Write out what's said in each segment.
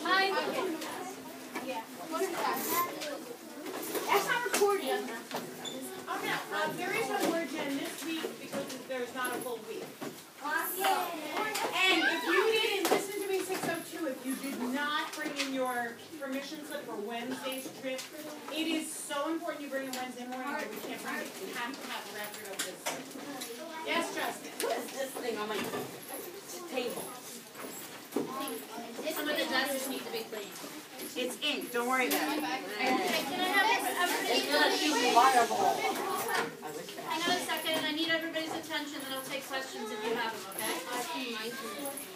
Hi. That's not recording. Oh no, there is no word gen this week because there's not a full week. And if you didn't listen to me 602, if you did not bring in your permission slip for Wednesday's trip, it is so important you bring it Wednesday morning that we can't bring it. We have to have a record of this. Yes, Justin. What is this thing on my table? Some of the desks need to be cleaned. It's ink. Don't worry about it. Can I have everybody? It's gonna shoot the water ball. Hang on a second, and I need everybody's attention, and I'll take questions if you have them, okay?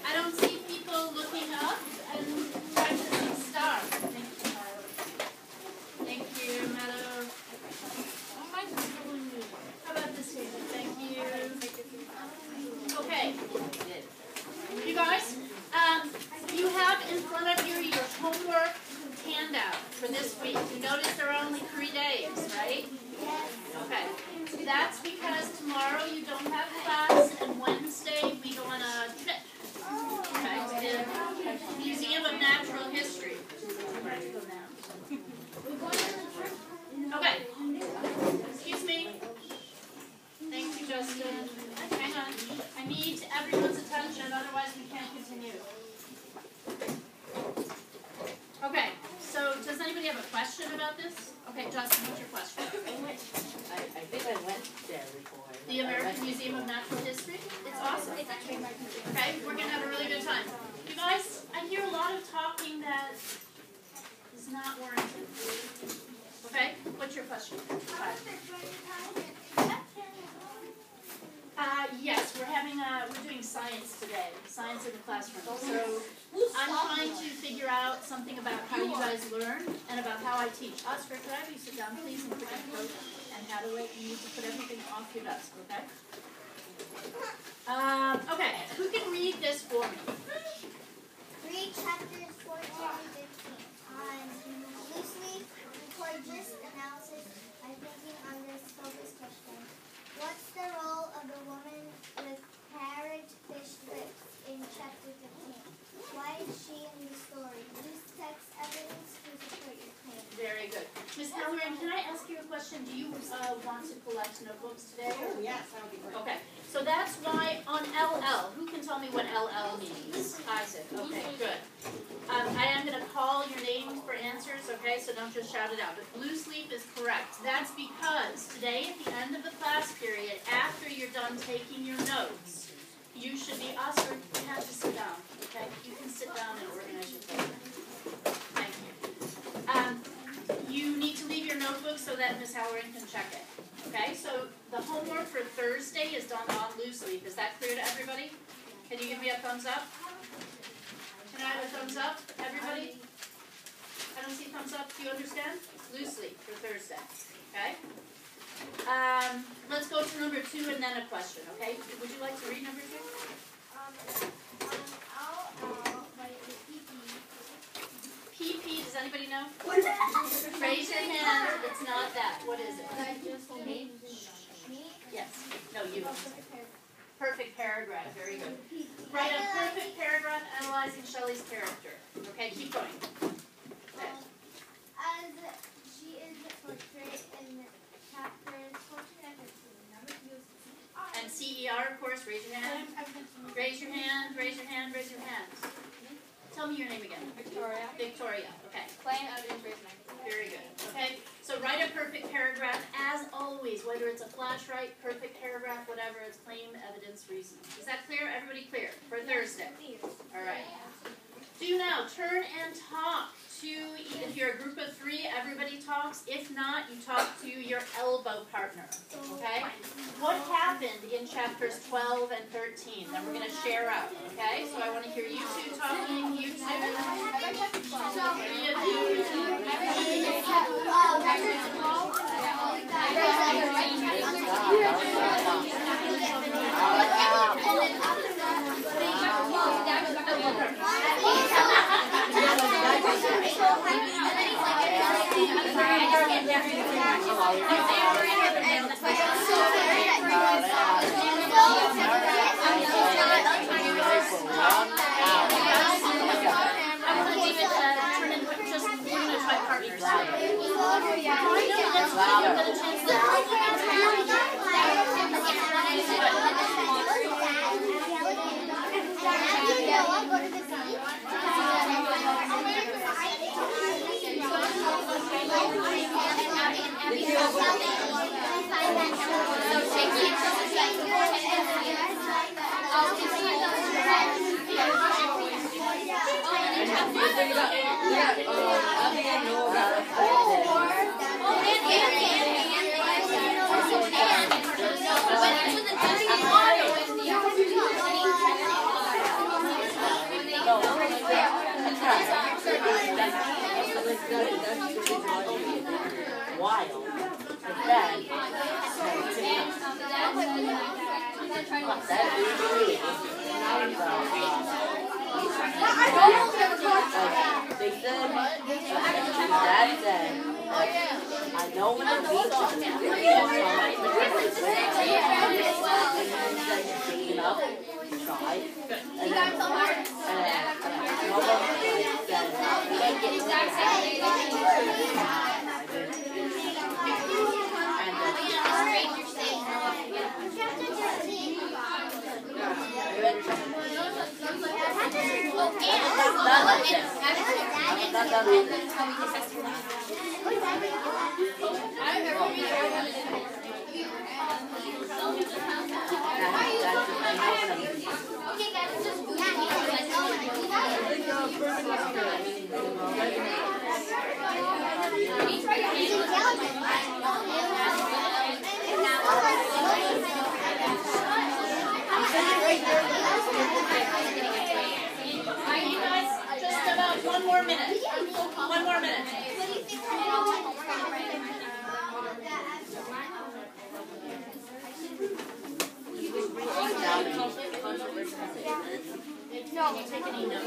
I don't see people looking up and practicing stars. Thank you, Meadow. How about this table? Thank you. Okay. You guys, you have in front of you your homework handout for this week. You notice there are only 3 days, right? Okay. That's because tomorrow you don't have class, and Wednesday we go on a trip. Okay, to the Museum of Natural History. Okay. Excuse me. Thank you, Justin. Hang on. I need everyone's attention, otherwise we can't continue. Okay, so does anybody have a question about this? Okay, Justin, what's your question? I think I went there before. The American Museum of Natural History? It's awesome. Okay, we're going to have a really good time. You guys, I hear a lot of talking that is not warranted. Okay, what's your question? Yes, we're doing science today, science in the classroom. So I'm trying to figure out something about how you guys learn and about how I teach. Oscar, could I have you sit down, please, and put your coat and hat away? You need to put everything off your desk, okay? Okay, who can read this for me? Read chapters 14 and 15. Loosely record gist analysis by thinking on this focus question. What's the role of the woman with carrot fish lips in chapter 15? Why is she in the story? Use text evidence to support your claim. Very good. Ms. Halloran, can I ask you a question? Do you want to collect notebooks today? Oh, yes, that would be great. Okay, so that's why on LL, who can tell me what LL means? Isaac, okay, good. I am going to call your names for answers, okay, so don't just shout it out. But blue sleep is correct. That's because today at the end of the class period, after you're done taking your notes, you should be, Oscar, you have to sit down, okay? You can sit down and organize your paper. Thank you. You need to leave your notebook so that Ms. Halloran can check it. Okay, so the homework for Thursday is done on loose leaf. Is that clear to everybody? Can you give me a thumbs up? Can I have a thumbs up, everybody? I don't see thumbs up. Do you understand? Loose leaf for Thursday. Okay? Let's go to number 2 and then a question, okay? Would you like to read number 2? PP, does anybody know? Raise your hand. It's not that. What is it? Yes. No, you. Perfect paragraph. Very good. Write a perfect paragraph analyzing Shelley's character. Okay, keep going. As she is portrayed in chapters 14 and 15. Number 2 is And CER, of course. Raise your hand. Raise your hand. Raise your hand. Raise your hand. Tell me your name again. Victoria. Victoria. Okay. Plain evidence raised Very good. Okay. So write a perfect paragraph as always, whether it's a flash write, perfect paragraph, whatever. It's claim, evidence, reason. Is that clear? Everybody clear for Thursday? All right. Do now turn and talk to, if you're a group of 3, everybody talks. If not, you talk to your elbow partner. Okay? What happened in chapters 12 and 13? Then we're going to share out. Okay? So I want to hear you 2 talking, you 2. 3 of you. Wild. And then, they said, Dad said, I know when I'm beat up, and then taken up, tried, and then One more minute. One more minute. No, take any notes.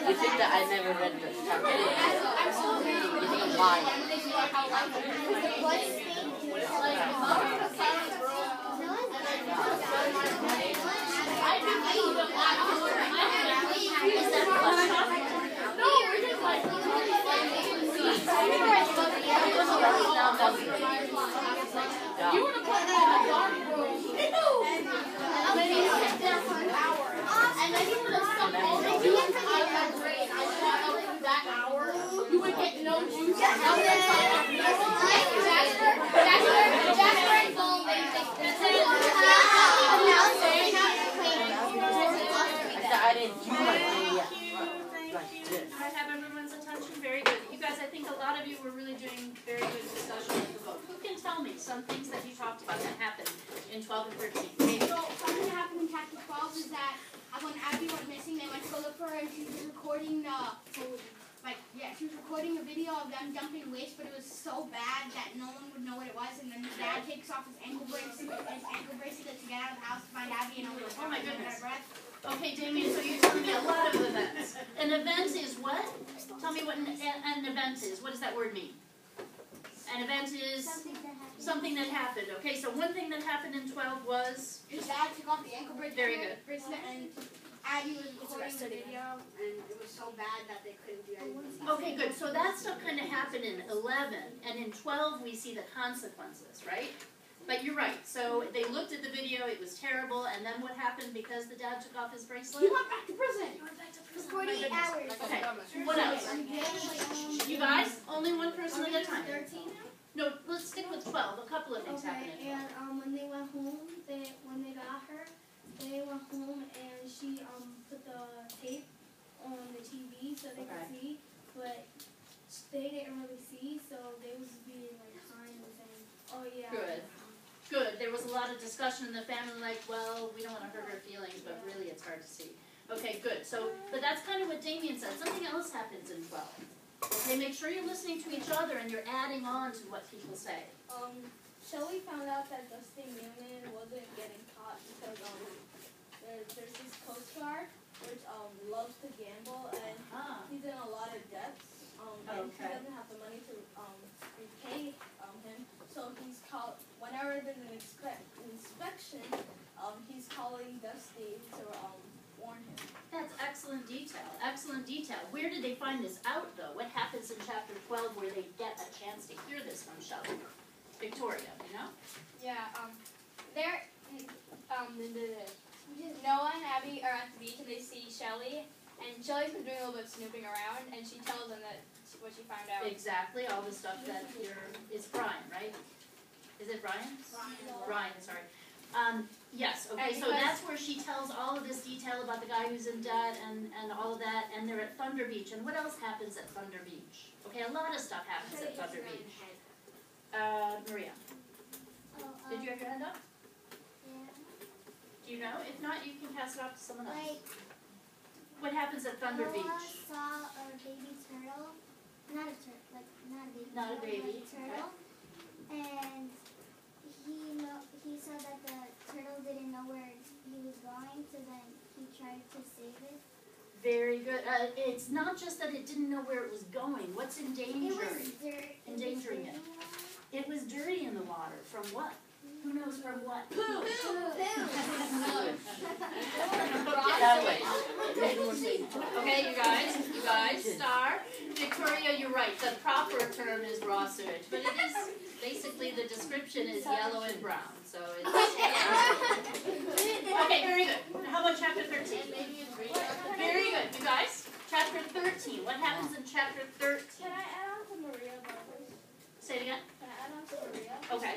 You think that I never read the chapter? You think I'm lying? You want to put that in the dark room. And then you would have stuck all the juice out of that brain. I shut up that hour. You would get no juice. I didn't do my thing yet. I have everyone's attention. Very good. You guys, I think a lot of you were really doing very good discussion of the book. Who can tell me some things that you talked about that happened in 12 and 13? So something that happened in chapter 12 is that when Abby went missing, they went to go look for her, and she was recording she was recording a video of them dumping waste, but it was so bad that no one would know what it was. And then his dad takes off his ankle bracelet to get out of the house to find Abby, and oh my goodness. Okay, Damien, so you're telling me a lot of events. An event is what? Tell me what an event is. What does that word mean? An event is something that happened. Okay, so one thing that happened in 12 was? His dad took off the ankle bracelet. Very good. And Abby was recording the video, and it was so bad that they couldn't do anything. Okay, good. So that stuff kind of happened in 11, and in 12 we see the consequences, right? But you're right. So they looked at the video, it was terrible, and then what happened because the dad took off his bracelet? He went back to prison. For 48 hours. Okay, what else? You guys, only one person at a time. 13 now? No, let's stick with 12. A couple of things happened in 12. And when they went home, when they got her, they went home and she put the tape on the TV so they could see, but they didn't really see, so they was being like kind and saying, oh yeah. Good. Good. There was a lot of discussion in the family like, well, we don't want to hurt her feelings, but really it's hard to see. Okay, good. So, but that's kind of what Damien said. Something else happens in 12. Okay, make sure you're listening to each other and you're adding on to what people say. Shelly found out that Dustin Newman wasn't getting caught because there's this Coast Guard which loves to gamble and he's in a lot of debts and he doesn't have the money to repay him, so he's called whenever there's an inspection he's calling Dusty to warn him. That's excellent detail. Excellent detail. Where did they find this out though? What happens in chapter 12 where they get a chance to hear this from Shelly? Victoria, you know? Yeah, Noah and Abby are at the beach and they see Shelly, and Shelly's been doing a little bit of snooping around, and she tells them that what she found out. Exactly, all the stuff that is Brian, right? Is it Brian? Brian, sorry. Yes, okay, so that's where she tells all of this detail about the guy who's in debt and all of that, and they're at Thunder Beach. And what else happens at Thunder Beach? Okay, a lot of stuff happens at Thunder Beach. Maria, did you have your hand up? Yeah. Do you know? If not, you can pass it off to someone else. Like, What happens at Thunder Noah Beach? saw a baby turtle, not a turtle, like not a baby Not a turtle, baby, like a turtle, and he saw that the turtle didn't know where he was going, so then he tried to save it. Very good. It's not just that it didn't know where it was going. What's It was endangering? dirt. Endangering it. It It was dirty in the water. From what? Who knows from what? Poo! That way. Okay, you guys, Star. Victoria, you're right. The proper term is raw sewage, but it is basically the description is yellow and brown. So it's okay. Very good. How about chapter 13? Very good, you guys. Chapter 13. What happens in chapter 13? Can I add on to Maria about this? Say it again. Can I add on to Maria? Okay.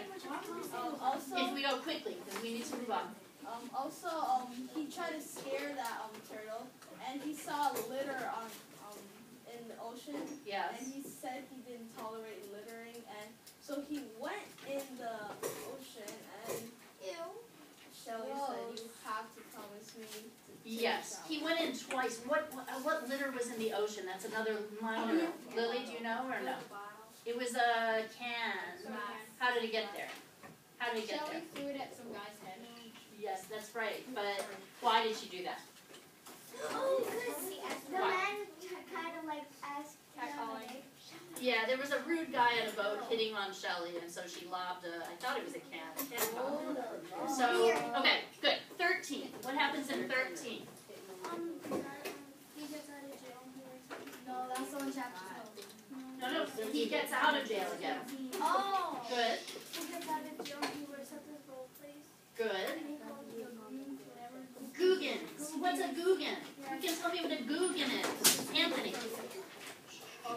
Also, If we go quickly, because we need to move on. he tried to scare that turtle, and he saw litter on in the ocean, Yes. and he said he didn't tolerate littering, and so he went in the ocean, and Shelly said, "You have to promise me." To take Yes. that He went in twice. What litter was in the ocean? That's another minor. Lily, do you know or no? It was a can. How did it get there? How did it get there? Shelly threw it at some guy's head. Yes, that's right. But why did she do that? Oh, because the man kind of like asked Catcalling. Yeah, there was a rude guy on a boat hitting on Shelly, and so she lobbed I thought it was a can. So, okay, good. 13. What happens in 13? he gets out of jail. No, that's on chapter 12. No, he gets out of jail again. Oh. Good, He gets out of jail. He works at this role place. good. And he calls it whatever. Googans. What's a Googan? You can tell me what a Googan is. Anthony. A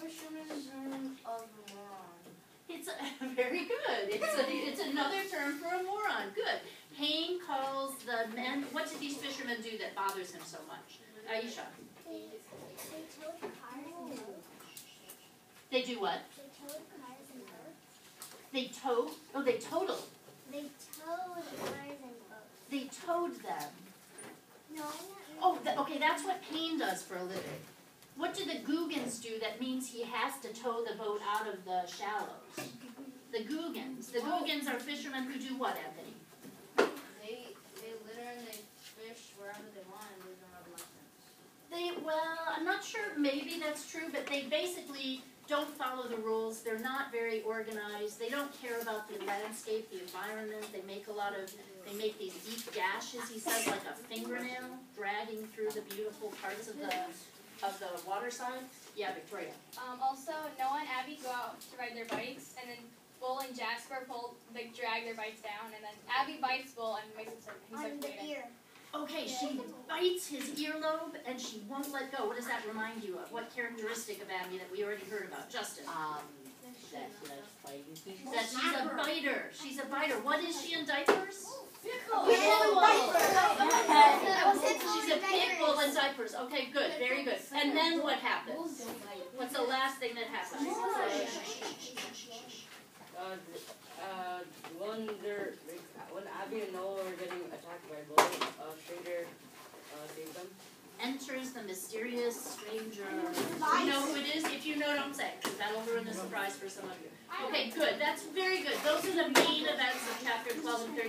fisherman's term of a moron. It's very good. It's another term for a moron. Good. Hayne calls the men. What did these fishermen do that bothers him so much? Aisha. They towed cars and boats. They do what? They towed cars and boats. They towed. Oh, they totaled. They towed cars and boats. They towed them. No, not Oh, okay. That's what Hayne does for a living. What do the Googans do that means he has to tow the boat out of the shallows? The Googans. The Googans are fishermen who do what, Anthony? They litter and they fish wherever they want and they don't have license. Well, I'm not sure. Maybe that's true, but they basically don't follow the rules. They're not very organized. They don't care about the landscape, the environment. They make make these deep gashes, he says, like a fingernail dragging through the beautiful parts of the water side. Yeah, Victoria. Also, Noah and Abby go out to ride their bikes, and then Bull and Jasper drag their bikes down, and then Abby bites Bull and makes him so he starts on the bleeding. ear. Okay, she bites his earlobe and she won't let go. What does that remind you of? What characteristic of Abby that we already heard about? Justin. That she likes fighting. That she's a biter. She's a biter. What is she in diapers? Pickle. She's a pit bull in diapers. Okay, good, very good. And then what happens? What's the last thing that happens? When Abby and Noah were getting attacked by bulls, a stranger saved them. Enters the mysterious stranger. Do you know who it is? If you know, don't say, because that'll ruin the surprise for some of you. Okay, good. That's very good. Those are the main events of chapter 12 and 13.